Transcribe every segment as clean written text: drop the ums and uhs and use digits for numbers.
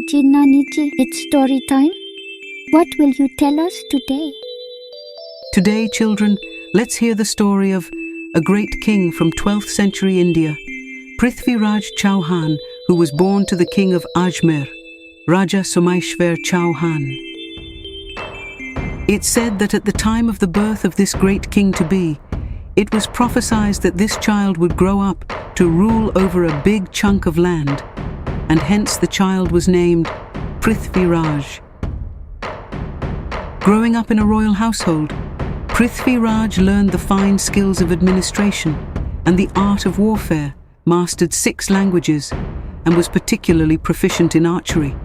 Naniji, Naniji, it's story time. What will you tell us today? Today, children, let's hear the story of a great king from 12th century India, PrithviRaj Chauhan, who was born to the King of Ajmer, Raja Somaishver Chauhan. It's said that at the time of the birth of this great king-to-be, it was prophesied that this child would grow up to rule over a big chunk of land, and hence the child was named PrithviRaj. Growing up in a royal household, PrithviRaj learned the fine skills of administration and the art of warfare, mastered 6 languages, and was particularly proficient in archery.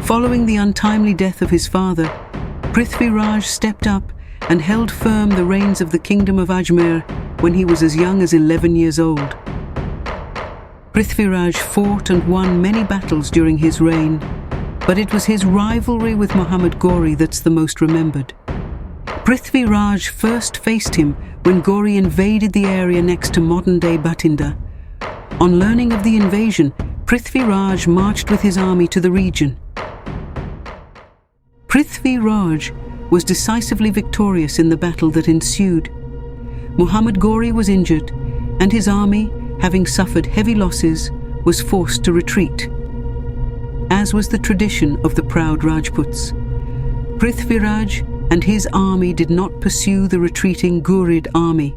Following the untimely death of his father, PrithviRaj stepped up and held firm the reins of the Kingdom of Ajmer when he was as young as 11 years old. PrithviRaj fought and won many battles during his reign, but it was his rivalry with Muhammad Gory that's the most remembered. PrithviRaj first faced him when Gory invaded the area next to modern-day Bathinda. On learning of the invasion, PrithviRaj marched with his army to the region. PrithviRaj was decisively victorious in the battle that ensued. Muhammad Gory was injured, and his army, having suffered heavy losses, was forced to retreat. As was the tradition of the proud Rajputs, PrithviRaj and his army did not pursue the retreating Ghurid army,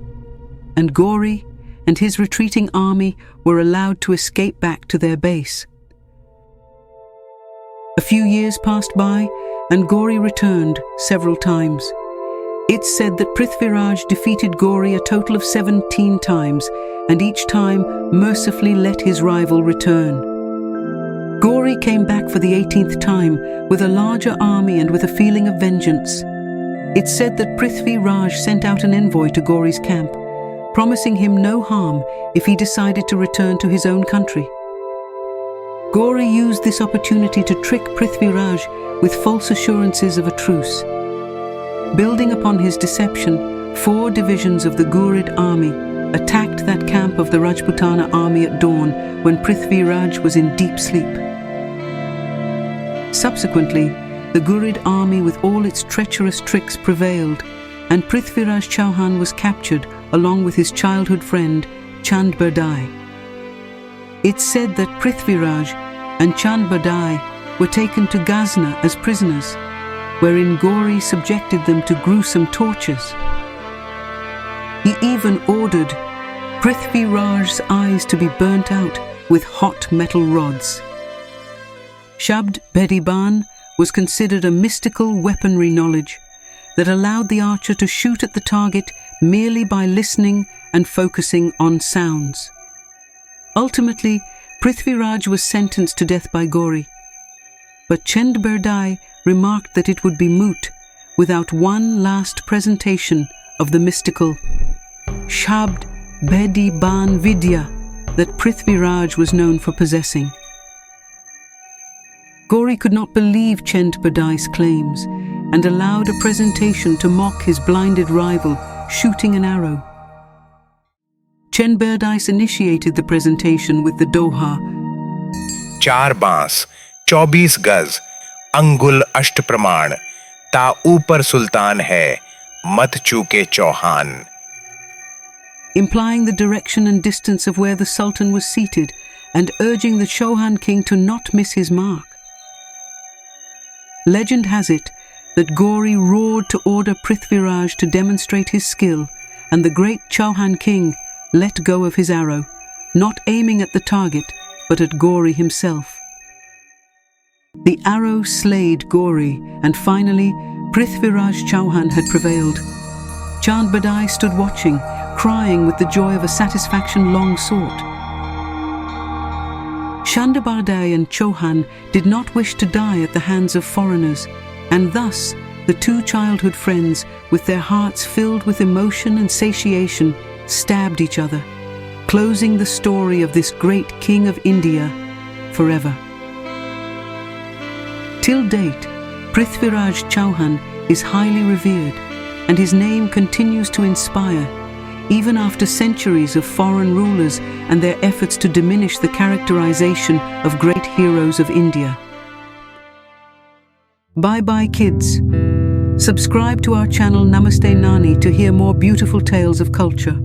and Gory and his retreating army were allowed to escape back to their base. A few years passed by, and Gory returned several times. It's said that PrithviRaj defeated Gory a total of 17 times, and each time mercifully let his rival return. Gory came back for the 18th time with a larger army and with a feeling of vengeance. It's said that PrithviRaj sent out an envoy to Gory's camp, promising him no harm if he decided to return to his own country. Gory used this opportunity to trick PrithviRaj with false assurances of a truce. Building upon his deception, 4 divisions of the Ghurid army attacked that camp of the Rajputana army at dawn when PrithviRaj was in deep sleep. Subsequently, the Ghurid army with all its treacherous tricks prevailed, and PrithviRaj Chauhan was captured along with his childhood friend Chand Bardai. It's said that PrithviRaj and Chand Bardai were taken to Ghazna as prisoners, wherein Gory subjected them to gruesome tortures. He even ordered PrithviRaj's eyes to be burnt out with hot metal rods. Shabd Bediban was considered a mystical weaponry knowledge that allowed the archer to shoot at the target merely by listening and focusing on sounds. Ultimately, PrithviRaj was sentenced to death by Gory, but Chand Bardai remarked that it would be moot without one last presentation of the mystical Shabd Bediban Vidya that PrithviRaj was known for possessing. Gory could not believe Chand Bardai's claims and allowed a presentation to mock his blinded rival, shooting an arrow. Chand Bardai initiated the presentation with the doha, 4 बांस 24 गज अंगुल अष्ट प्रमाण ता ऊपर सुल्तान है मत चूके Chauhan, implying the direction and distance of where the Sultan was seated and urging the Chauhan king to not miss his mark. Legend has it that Gory roared to order PrithviRaj to demonstrate his skill, and the great Chauhan king let go of his arrow, not aiming at the target, but at Gory himself. The arrow slayed Gory, and finally, PrithviRaj Chauhan had prevailed. Chand Bardai stood watching, crying with the joy of a satisfaction long sought. Chand Bardai and Chauhan did not wish to die at the hands of foreigners, and thus the 2 childhood friends, with their hearts filled with emotion and satiation, stabbed each other, closing the story of this great king of India forever. Till date, PrithviRaj Chauhan is highly revered, and his name continues to inspire, even after centuries of foreign rulers and their efforts to diminish the characterization of great heroes of India. Bye-bye, kids. Subscribe to our channel Namaste Nani to hear more beautiful tales of culture.